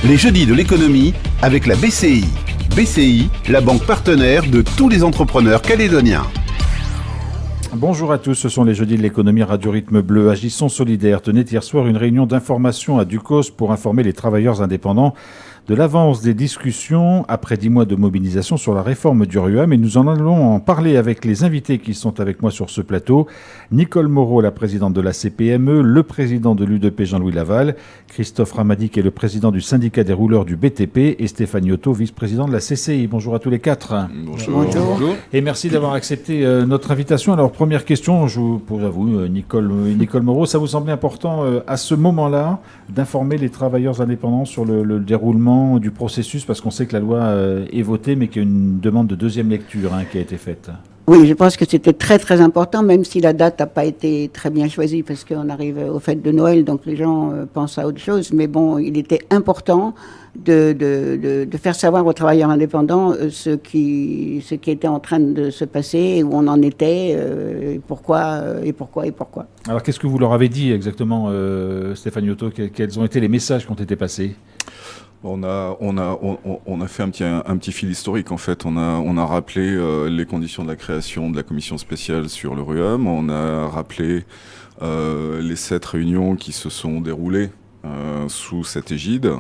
Les jeudis de l'économie avec la BCI. BCI, la banque partenaire de tous les entrepreneurs calédoniens. Bonjour à tous, ce sont les jeudis de l'économie Radio Rythme Bleu. Agissons solidaires tenait hier soir une réunion d'information à Ducos pour informer les travailleurs indépendants de l'avance des discussions après 10 mois de mobilisation sur la réforme du RUAM. Et nous en allons en parler avec les invités qui sont avec moi sur ce plateau. Nicole Moreau, la présidente de la CPME, le président de l'UDP Jean-Louis Laval, Christophe Ramadi qui est le président du syndicat des rouleurs du BTP et Stéphane Yoto, vice-président de la CCI. Bonjour à tous les quatre. Bonjour. Bonjour. Et merci d'avoir accepté notre invitation. Alors première question, je vous pose à vous, Nicole Moreau, ça vous semblait important à ce moment-là d'informer les travailleurs indépendants sur le déroulement du processus, parce qu'on sait que la loi est votée, mais qu'il y a une demande de deuxième lecture qui a été faite. Oui, je pense que c'était très très important, même si la date n'a pas été très bien choisie, parce qu'on arrive aux fêtes de Noël, donc les gens pensent à autre chose. Mais bon, il était important de faire savoir aux travailleurs indépendants ce qui était en train de se passer, où on en était, et pourquoi. Alors qu'est-ce que vous leur avez dit exactement, Stéphane Yoto? Quels ont été les messages qui ont été passés? On a fait un petit fil historique en fait. On a rappelé les conditions de la création de la commission spéciale sur le RUAM. On a rappelé les 7 réunions qui se sont déroulées sous cette égide.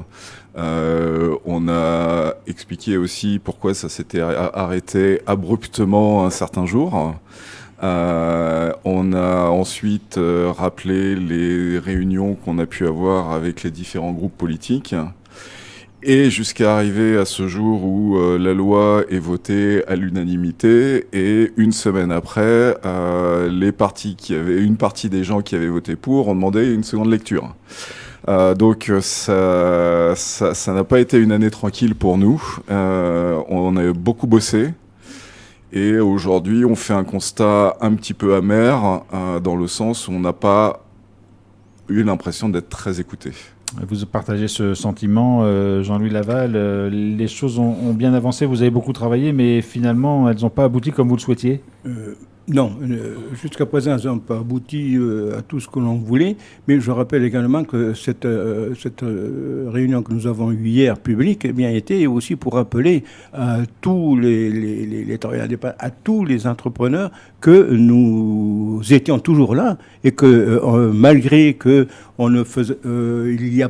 On a expliqué aussi pourquoi ça s'était arrêté abruptement un certain jour. On a ensuite rappelé les réunions qu'on a pu avoir avec les différents groupes politiques. Et jusqu'à arriver à ce jour où la loi est votée à l'unanimité et une semaine après, une partie des gens qui avaient voté pour ont demandé une seconde lecture. Donc ça n'a pas été une année tranquille pour nous. On a beaucoup bossé. Et aujourd'hui, on fait un constat un petit peu amer dans le sens où on n'a pas eu l'impression d'être très écouté. Vous partagez ce sentiment, Jean-Louis Laval. Les choses ont bien avancé, vous avez beaucoup travaillé, mais finalement, elles n'ont pas abouti comme vous le souhaitiez? Non, jusqu'à présent, elles n'ont pas abouti à tout ce que l'on voulait, mais je rappelle également que cette réunion que nous avons eue hier, publique, eh bien, était aussi pour rappeler à tous les travailleurs indépendants, à tous les entrepreneurs, que nous étions toujours là et que malgré que il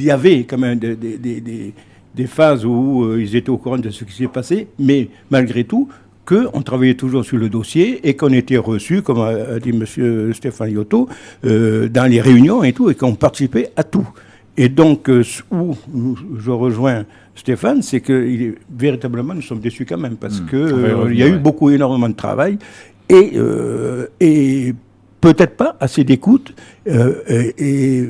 y avait quand même des phases où ils étaient au courant de ce qui s'est passé, mais malgré tout, qu'on travaillait toujours sur le dossier et qu'on était reçus, comme a dit M. Stéphane Yoto, dans les réunions et tout, et qu'on participait à tout. Et donc, où je rejoins Stéphane, c'est que véritablement, nous sommes déçus quand même, parce qu'il y a eu énormément de travail, et peut-être pas assez d'écoute, et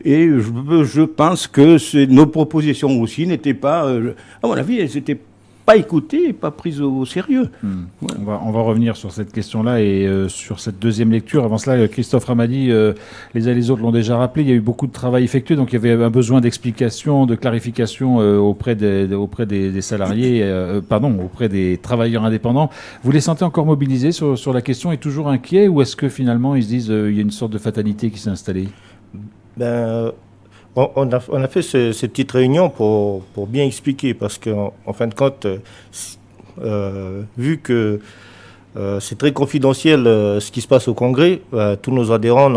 je pense que nos propositions aussi n'étaient pas, à mon avis, elles n'étaient pas écoutées et pas prises au sérieux. Ouais. On va revenir sur cette question-là et sur cette deuxième lecture. Avant cela, Christophe Ramadi, les uns et les autres l'ont déjà rappelé, il y a eu beaucoup de travail effectué, donc il y avait un besoin d'explication, de clarification auprès des salariés, auprès des travailleurs indépendants. Vous les sentez encore mobilisés sur la question et toujours inquiets, ou est-ce que finalement ils se disent il y a une sorte de fatalité qui s'est installée? On a fait cette petite réunion pour bien expliquer, parce qu'en fin de compte, vu que c'est très confidentiel ce qui se passe au Congrès, tous nos adhérents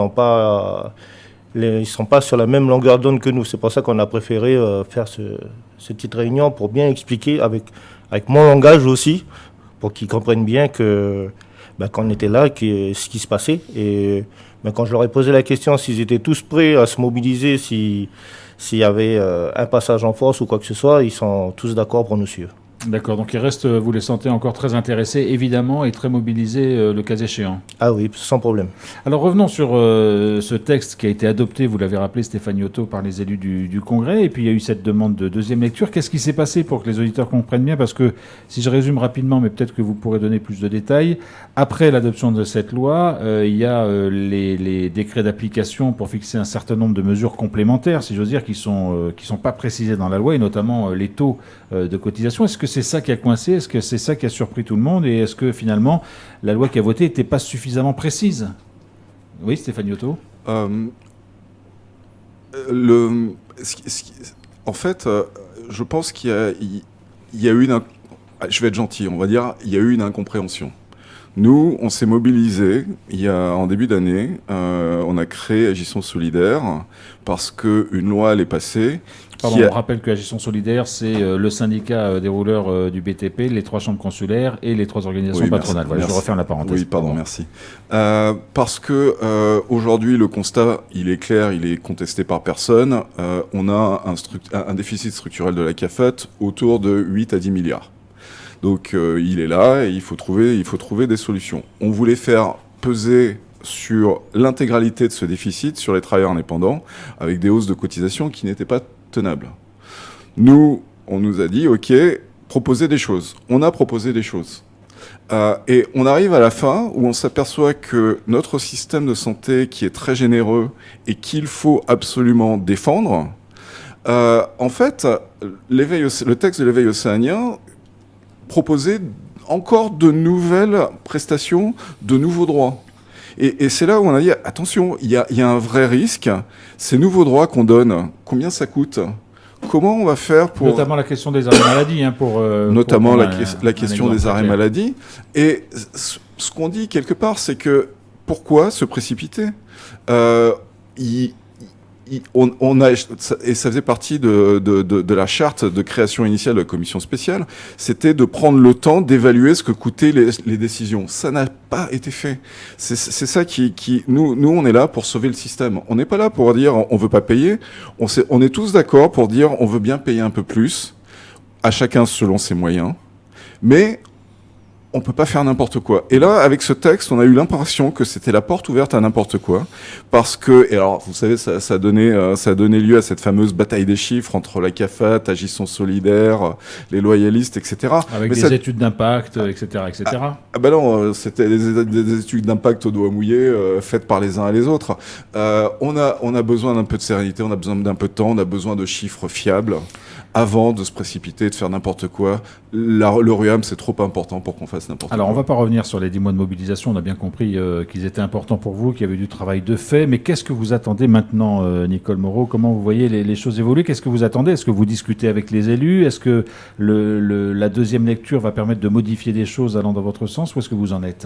ils ne sont pas sur la même longueur d'onde que nous. C'est pour ça qu'on a préféré faire cette petite réunion pour bien expliquer avec mon langage aussi, pour qu'ils comprennent bien qu'on était là, ce qui se passait. Et quand je leur ai posé la question s'ils étaient tous prêts à se mobiliser, s'il y avait un passage en force ou quoi que ce soit, ils sont tous d'accord pour nous suivre. D'accord, donc vous les sentez encore très intéressés, évidemment, et très mobilisés le cas échéant. Ah oui, sans problème. Alors revenons sur ce texte qui a été adopté, vous l'avez rappelé, Stéphane Yoto, par les élus du Congrès, et puis il y a eu cette demande de deuxième lecture. Qu'est-ce qui s'est passé pour que les auditeurs comprennent bien? Parce que, si je résume rapidement, mais peut-être que vous pourrez donner plus de détails, après l'adoption de cette loi, il y a les décrets d'application pour fixer un certain nombre de mesures complémentaires, si j'ose dire, qui sont pas précisées dans la loi, et notamment les taux de cotisation. Est-ce que c'est ça qui a coincé? Est-ce que c'est ça qui a surpris tout le monde? Et est-ce que finalement, la loi qui a voté n'était pas suffisamment précise? Oui, Stéphane Yoto. En fait, je pense qu'il y a eu je vais être gentil, on va dire, il y a eu une incompréhension. Nous, on s'est mobilisés en début d'année, on a créé Agissons Solidaires parce qu'une loi allait passer. On rappelle que Agissons Solidaires, c'est le syndicat des rouleurs du BTP, les 3 chambres consulaires et les 3 organisations patronales. Voilà, je referme la parenthèse. Oui, pardon, merci. Parce que aujourd'hui, le constat, il est clair, il est contesté par personne. On a un déficit structurel de la CAFAT autour de 8 à 10 milliards. Donc il est là et il faut trouver des solutions. On voulait faire peser sur l'intégralité de ce déficit sur les travailleurs indépendants avec des hausses de cotisations qui n'étaient pas tenables. Nous, on nous a dit, OK, proposez des choses. On a proposé des choses. Et on arrive à la fin où on s'aperçoit que notre système de santé qui est très généreux et qu'il faut absolument défendre, en fait, le texte de l'éveil océanien proposait encore de nouvelles prestations, de nouveaux droits. Et c'est là où on a dit, attention, il y a un vrai risque. Ces nouveaux droits qu'on donne, combien ça coûte ? Comment on va faire pour... Notamment la question des arrêts maladie. Notamment la question des arrêts maladie. Et ce qu'on dit quelque part, c'est que pourquoi se précipiter ? Et ça faisait partie de la charte de création initiale de la commission spéciale, c'était de prendre le temps d'évaluer ce que coûtaient les décisions. Ça n'a pas été fait. C'est ça nous, on est là pour sauver le système. On n'est pas là pour dire on veut pas payer. On est tous d'accord pour dire on veut bien payer un peu plus, à chacun selon ses moyens, mais on peut pas faire n'importe quoi. Et là, avec ce texte, on a eu l'impression que c'était la porte ouverte à n'importe quoi, parce que, et alors, vous savez, ça a donné lieu à cette fameuse bataille des chiffres entre la CAFAT, Agissons Solidaires, les loyalistes, etc. Avec des études d'impact, etc., etc. Ah ben non, c'était des études d'impact au doigt mouillé, faites par les uns et les autres. On a besoin d'un peu de sérénité, on a besoin d'un peu de temps, on a besoin de chiffres fiables avant de se précipiter, de faire n'importe quoi. Le RUAM, c'est trop important pour qu'on fasse n'importe quoi. Alors, on ne va pas revenir sur les 10 mois de mobilisation. On a bien compris qu'ils étaient importants pour vous, qu'il y avait du travail de fait. Mais qu'est-ce que vous attendez maintenant, Nicole Moreau ? Comment vous voyez les choses évoluer ? Qu'est-ce que vous attendez ? Est-ce que vous discutez avec les élus ? Est-ce que la deuxième lecture va permettre de modifier des choses allant dans votre sens ? Où est-ce que vous en êtes ?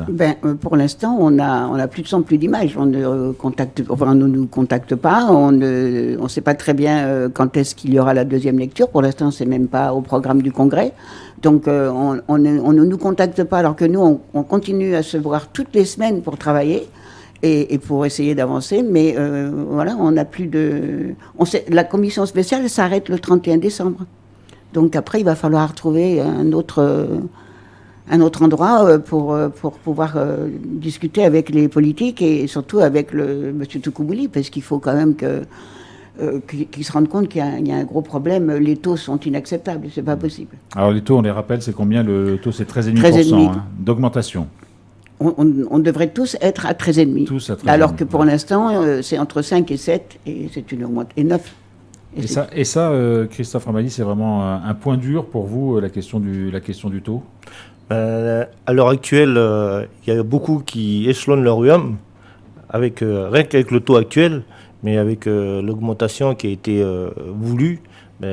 Pour l'instant, on a plus de son, plus d'image. On ne nous contacte pas. On ne sait pas très bien quand est-ce qu'il y aura la deuxième lecture. Pour l'instant, c'est même pas au programme du Congrès. Donc, on ne nous contacte pas, alors que nous, on continue à se voir toutes les semaines pour travailler et pour essayer d'avancer. Mais voilà, on n'a plus de... la commission spéciale s'arrête le 31 décembre. Donc après, il va falloir trouver un autre endroit pour pouvoir discuter avec les politiques et surtout avec M. Toukouboli, parce qu'il faut quand même qu'ils se rendent compte qu'il y a un gros problème. Les taux sont inacceptables, c'est pas possible. Alors les taux, on les rappelle, c'est combien le taux ? C'est 13,5% d'augmentation. On devrait tous être à 13,5%. Tous à 13,5%. Alors que pour l'instant, c'est entre 5 et 7, et c'est une augmentation. Et 9. Et ça, Christophe Ramadi, c'est vraiment un point dur pour vous, la question du taux ? À l'heure actuelle, il y a beaucoup qui échelonnent leur RUAM, rien qu'avec le taux actuel. Mais avec l'augmentation qui a été voulue,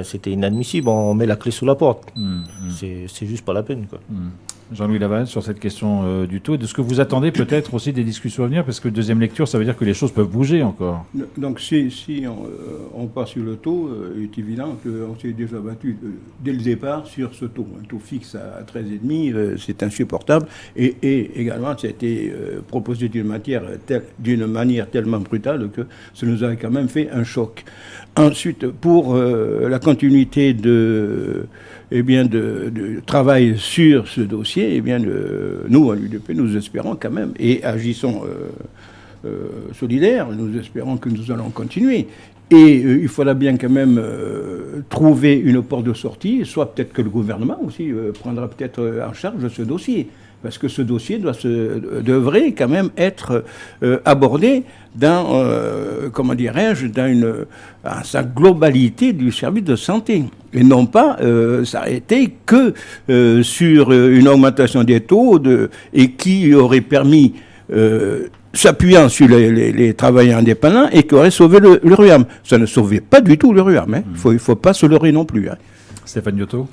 c'était inadmissible. On met la clé sous la porte. C'est juste pas la peine, quoi. Jean-Louis Laval, sur cette question du taux, de ce que vous attendez peut-être aussi des discussions à venir, parce que deuxième lecture, ça veut dire que les choses peuvent bouger encore. Donc si on part sur le taux, il est évident qu'on s'est déjà battu dès le départ sur ce taux. Un taux fixe à 13,5, c'est insupportable. Et également, ça a été proposé d'une manière tellement brutale que ça nous a quand même fait un choc. Ensuite, pour la continuité de travail sur ce dossier, nous, à l'UDP, nous espérons quand même, et Agissons Solidaires, nous espérons que nous allons continuer. Et il faudra bien quand même trouver une porte de sortie, soit peut-être que le gouvernement aussi prendra peut-être en charge ce dossier. Parce que ce dossier devrait quand même être abordé dans sa globalité du service de santé. Et non pas s'arrêter que sur une augmentation des taux et qui aurait permis s'appuyant sur les travailleurs indépendants et qui aurait sauvé le RUAM. Ça ne sauvait pas du tout le RUAM. Hein. Il ne faut pas se leurrer non plus. Hein. Stéphane Yoto.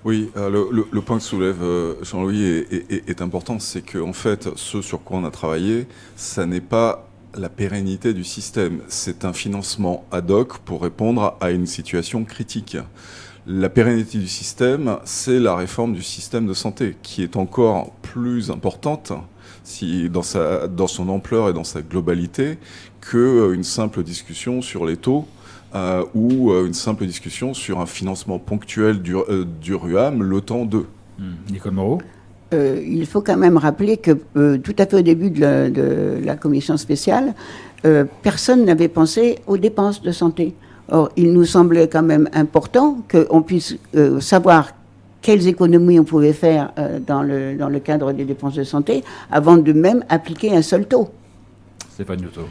Oui, le point que soulève Jean-Louis est important, c'est qu'en fait, ce sur quoi on a travaillé, ça n'est pas la pérennité du système, c'est un financement ad hoc pour répondre à une situation critique. La pérennité du système, c'est la réforme du système de santé, qui est encore plus importante dans son ampleur et dans sa globalité qu'une simple discussion sur les taux ou une simple discussion sur un financement ponctuel du RUAM, le temps d'eux. Nicole Moreau. Il faut quand même rappeler que tout à fait au début de la commission spéciale, personne n'avait pensé aux dépenses de santé. Or, il nous semblait quand même important qu'on puisse savoir quelles économies on pouvait faire dans le cadre des dépenses de santé avant de même appliquer un seul taux. Stéphane Yoto.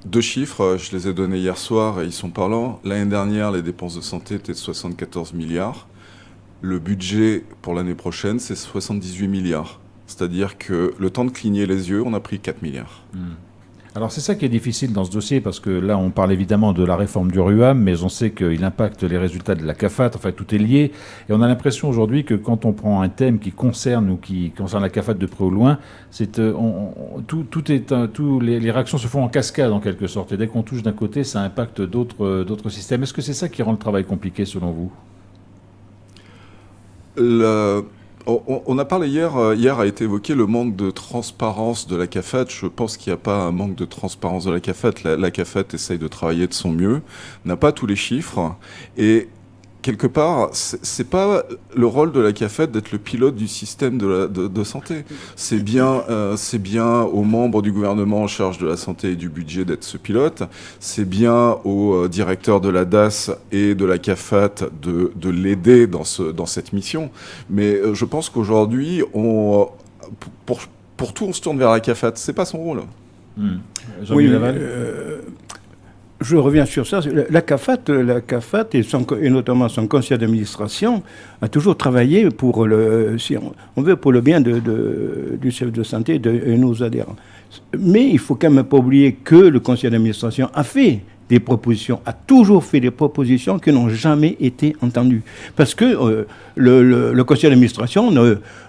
2 chiffres, je les ai donnés hier soir et ils sont parlants. L'année dernière, les dépenses de santé étaient de 74 milliards. Le budget pour l'année prochaine, c'est 78 milliards. C'est-à-dire que le temps de cligner les yeux, on a pris 4 milliards. Alors c'est ça qui est difficile dans ce dossier, parce que là on parle évidemment de la réforme du RUAM, mais on sait qu'il impacte les résultats de la CAFAT, enfin tout est lié, et on a l'impression aujourd'hui que quand on prend un thème qui concerne la CAFAT de près ou loin, les réactions se font en cascade en quelque sorte, et dès qu'on touche d'un côté, ça impacte d'autres systèmes. Est-ce que c'est ça qui rend le travail compliqué selon vous ? On a parlé hier a été évoqué le manque de transparence de la CAFAT. Je pense qu'il n'y a pas un manque de transparence de la CAFAT. La CAFAT essaye de travailler de son mieux, n'a pas tous les chiffres, et quelque part, c'est pas le rôle de la CAFAT d'être le pilote du système de santé. C'est bien aux membres du gouvernement en charge de la santé et du budget d'être ce pilote. C'est bien aux directeurs de la DAS et de la CAFAT de l'aider dans cette mission. Mais je pense qu'aujourd'hui, pour tout, on se tourne vers la CAFAT. C'est pas son rôle. Oui, je reviens sur ça. La CAFAT et notamment son conseil d'administration a toujours travaillé pour le bien du chef de santé et de nos adhérents. Mais il faut quand même pas oublier que le conseil d'administration a toujours fait des propositions qui n'ont jamais été entendues. Parce que le conseil d'administration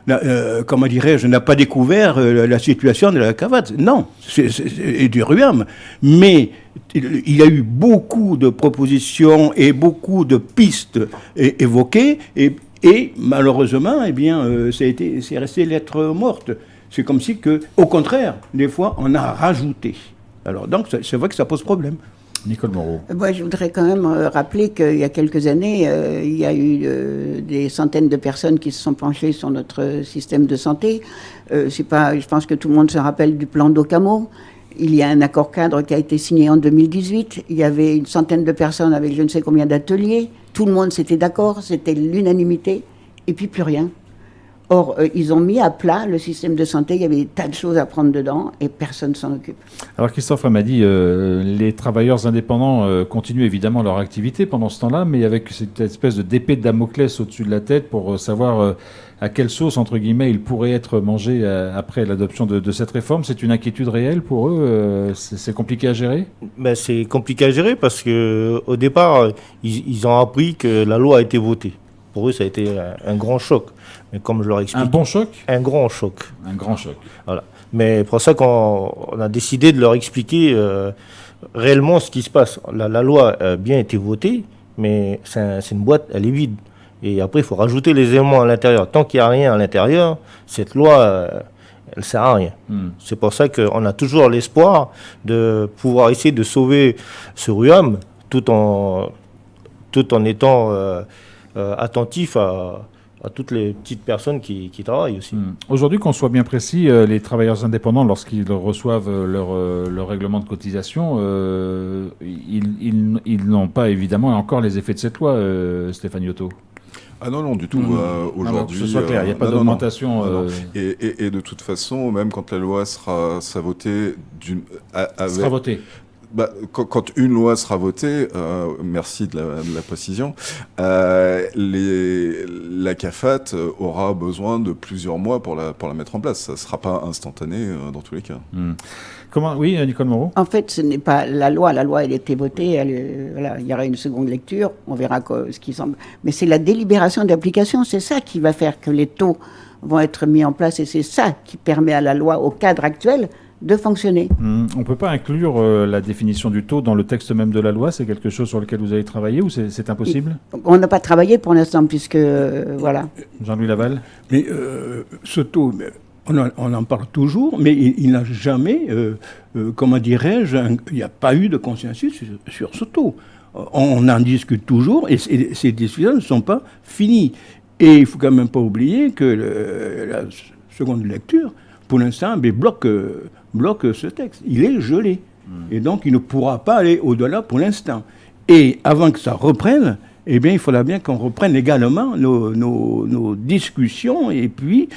n'a pas découvert la situation de la CAFAT. Non, et du RUAM. Mais il y a eu beaucoup de propositions et beaucoup de pistes évoquées et malheureusement, c'est resté lettre morte. C'est comme si au contraire, des fois, on a rajouté. Alors donc, c'est vrai que ça pose problème. Nicole Moreau. Moi, je voudrais quand même rappeler qu'il y a quelques années, il y a eu des centaines de personnes qui se sont penchées sur notre système de santé. Je pense que tout le monde se rappelle du plan d'Occamo. Il y a un accord cadre qui a été signé en 2018. Il y avait une centaine de personnes avec je ne sais combien d'ateliers. Tout le monde s'était d'accord, c'était l'unanimité, et puis plus rien. Or, ils ont mis à plat le système de santé, il y avait des tas de choses à prendre dedans, et personne ne s'en occupe. Alors Christophe m'a dit, les travailleurs indépendants continuent évidemment leur activité pendant ce temps-là, mais avec cette espèce d'épée de Damoclès au-dessus de la tête pour savoir à quelle sauce, entre guillemets, ils pourraient être mangés après l'adoption de cette réforme. C'est une inquiétude réelle pour eux? C'est compliqué à gérer? C'est compliqué à gérer parce qu'au départ, ils ont appris que la loi a été votée. Pour eux, ça a été un grand choc. Mais comme je leur explique... Un bon choc? Un grand choc. Un grand choc. Voilà. Mais pour ça qu'on a décidé de leur expliquer réellement ce qui se passe. La loi a bien été votée, mais c'est une boîte, elle est vide. Et après, il faut rajouter les éléments à l'intérieur. Tant qu'il n'y a rien à l'intérieur, cette loi, elle ne sert à rien. C'est pour ça qu'on a toujours l'espoir de pouvoir essayer de sauver ce RUAM tout en étant attentif à toutes les petites personnes qui travaillent aussi. Aujourd'hui, qu'on soit bien précis, les travailleurs indépendants, lorsqu'ils reçoivent leur règlement de cotisation, ils n'ont pas évidemment encore les effets de cette loi, Stéphane Yoto. Ah non, du tout. Aujourd'hui, que ce soit clair, il n'y a pas d'augmentation. Et de toute façon, même quand la loi sera votée... sera votée. Quand une loi sera votée, merci de la précision, la CAFAT aura besoin de plusieurs mois pour la mettre en place. Ça ne sera pas instantané dans tous les cas. Comment, oui, Nicole Moreau. En fait, ce n'est pas la loi. La loi, elle a été votée. Voilà, il y aura une seconde lecture. On verra ce qui semble. Mais c'est la délibération d'application. C'est ça qui va faire que les taux vont être mis en place. Et c'est ça qui permet à la loi, au cadre actuel, de fonctionner. On ne peut pas inclure la définition du taux dans le texte même de la loi. C'est quelque chose sur lequel vous avez travaillé ou c'est impossible? On n'a pas travaillé pour l'instant, puisque, voilà. Jean-Louis Laval. Mais ce taux, on en parle toujours, mais il n'a jamais, comment dirais-je, il n'y a pas eu de consensus sur ce taux. On en discute toujours et ces discussions ne sont pas finies. Et il ne faut quand même pas oublier que la seconde lecture, pour l'instant, bloque ce texte. Il est gelé. Et donc, il ne pourra pas aller au-delà pour l'instant. Et avant que ça reprenne, eh bien, il faudra bien qu'on reprenne également nos discussions et puis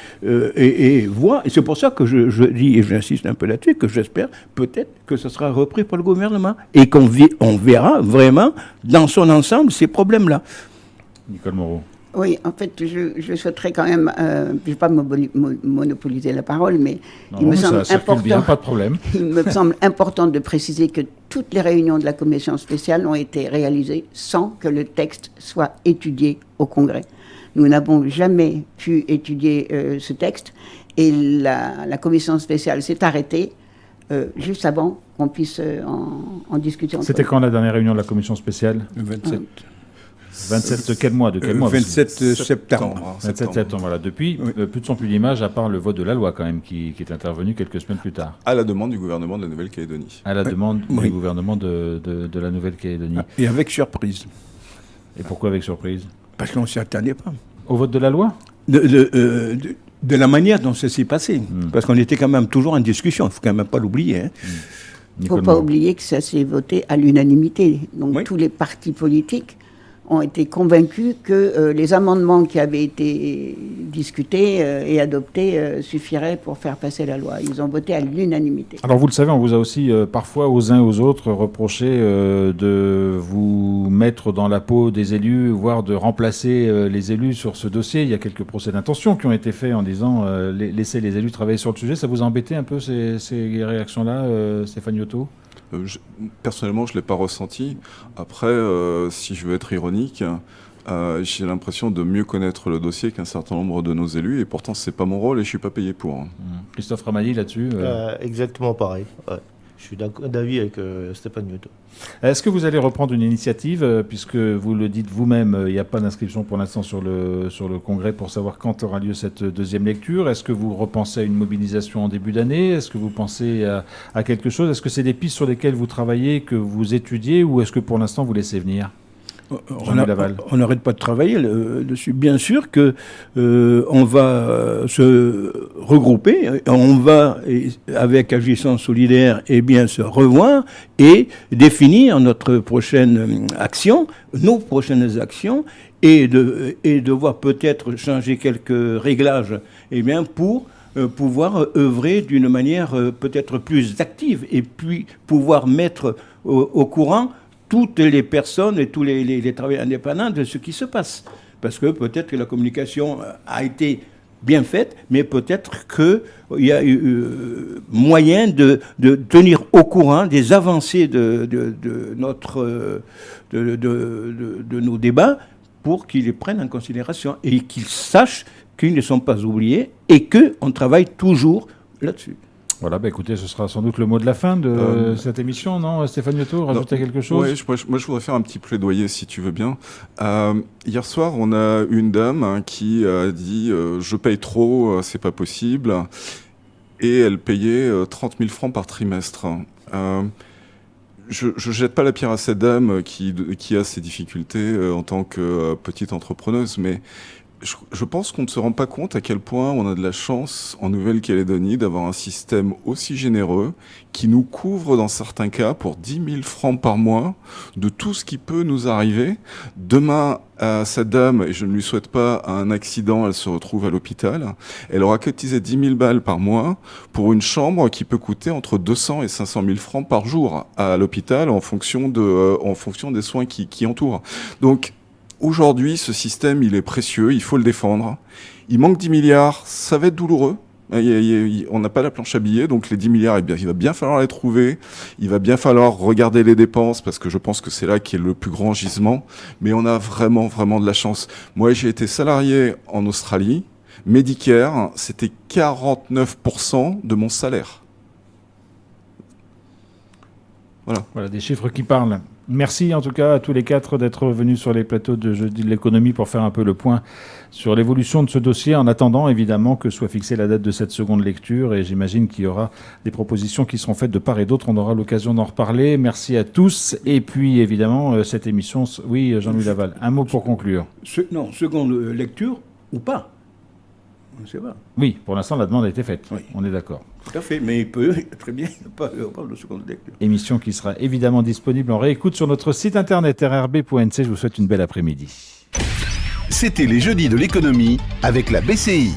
voir. Et c'est pour ça que je dis, et j'insiste un peu là-dessus, que j'espère peut-être que ce sera repris par le gouvernement et qu'on verra vraiment dans son ensemble ces problèmes-là. Nicole Moreau. Oui, en fait, je souhaiterais quand même, je ne vais pas monopoliser la parole, mais il me semble important. Bien, pas de problème. Il me semble important de préciser que toutes les réunions de la commission spéciale ont été réalisées sans que le texte soit étudié au Congrès. Nous n'avons jamais pu étudier ce texte et la commission spéciale s'est arrêtée juste avant qu'on puisse en discuter. C'était quand la dernière réunion de la commission spéciale? Le 27. 27 de quel mois? 27 septembre. 27 septembre, voilà. Depuis, plus de son plus d'image, à part le vote de la loi quand même, qui est intervenu quelques semaines plus tard. À la demande du gouvernement de la Nouvelle-Calédonie. À la demande du gouvernement de la Nouvelle-Calédonie. Et avec surprise. Et pourquoi avec surprise? Parce qu'on ne s'y attendait pas. Au vote de la loi? De la manière dont ça s'est passé. Parce qu'on était quand même toujours en discussion, il ne faut quand même pas l'oublier. Il ne faut pas oublier que ça s'est voté à l'unanimité. Donc tous les partis politiques ont été convaincus que les amendements qui avaient été discutés et adoptés suffiraient pour faire passer la loi. Ils ont voté à l'unanimité. Alors vous le savez, on vous a aussi parfois aux uns et aux autres reproché de vous mettre dans la peau des élus, voire de remplacer les élus sur ce dossier. Il y a quelques procès d'intention qui ont été faits en disant laissez les élus travailler sur le sujet. Ça vous a embêté un peu ces réactions-là, Stéphane Yoto? Personnellement, je ne l'ai pas ressenti. Après, si je veux être ironique, j'ai l'impression de mieux connaître le dossier qu'un certain nombre de nos élus, et pourtant, ce n'est pas mon rôle et je ne suis pas payé pour. Christophe Ramadi, là-dessus Exactement pareil. Ouais. Je suis d'avis avec Stéphane Yoto. Est-ce que vous allez reprendre une initiative, puisque vous le dites vous-même, il n'y a pas d'inscription pour l'instant sur le Congrès pour savoir quand aura lieu cette deuxième lecture? Est-ce que vous repensez à une mobilisation en début d'année? Est-ce que vous pensez à quelque chose? Est-ce que c'est des pistes sur lesquelles vous travaillez, que vous étudiez, ou est-ce que pour l'instant vous laissez venir? On n'arrête pas de travailler dessus. Bien sûr que on va se regrouper, on va, avec Agissons Solidaires, se revoir et définir notre prochaine action, nos prochaines actions, et devoir peut-être changer quelques réglages pour pouvoir œuvrer d'une manière peut-être plus active et puis pouvoir mettre au courant toutes les personnes et tous les travailleurs indépendants de ce qui se passe. Parce que peut-être que la communication a été bien faite, mais peut-être qu'il y a eu moyen de tenir au courant des avancées de nos débats pour qu'ils les prennent en considération et qu'ils sachent qu'ils ne sont pas oubliés et qu'on travaille toujours là-dessus. Voilà, écoutez, ce sera sans doute le mot de la fin de cette émission, non, Stéphane Yoto, rajouter quelque chose? Oui, moi je voudrais faire un petit plaidoyer, si tu veux bien. Hier soir, on a une dame qui a dit « je paye trop, c'est pas possible », et elle payait 30 000 francs par trimestre. Je jette pas la pierre à cette dame qui a ses difficultés en tant que petite entrepreneuse, mais Je pense qu'on ne se rend pas compte à quel point on a de la chance en Nouvelle-Calédonie d'avoir un système aussi généreux qui nous couvre dans certains cas pour 10 000 francs par mois de tout ce qui peut nous arriver. Demain, cette dame, et je ne lui souhaite pas un accident, elle se retrouve à l'hôpital, elle aura cotisé 10 000 balles par mois pour une chambre qui peut coûter entre 200 et 500 000 francs par jour à l'hôpital en fonction des soins qui entourent. Donc, aujourd'hui, ce système, il est précieux, il faut le défendre. Il manque 10 milliards, ça va être douloureux. On n'a pas la planche à billets, donc les 10 milliards, il va bien falloir les trouver. Il va bien falloir regarder les dépenses, parce que je pense que c'est là qu'est le plus grand gisement. Mais on a vraiment, vraiment de la chance. Moi, j'ai été salarié en Australie. Medicare, c'était 49% de mon salaire. Voilà, des chiffres qui parlent. Merci en tout cas à tous les quatre d'être venus sur les plateaux de Jeudi de l'économie pour faire un peu le point sur l'évolution de ce dossier, en attendant évidemment que soit fixée la date de cette seconde lecture, et j'imagine qu'il y aura des propositions qui seront faites de part et d'autre. On aura l'occasion d'en reparler. Merci à tous. Et puis évidemment, cette émission... Oui, Jean-Louis Laval, un mot pour conclure. Seconde lecture ou pas? On ne sait pas. Oui, pour l'instant, la demande a été faite. Oui. On est d'accord. Tout à fait, mais il peut très bien pas de seconde lecture. Émission qui sera évidemment disponible en réécoute sur notre site internet rrb.nc. Je vous souhaite une belle après-midi. C'était les Jeudis de l'économie avec la BCI.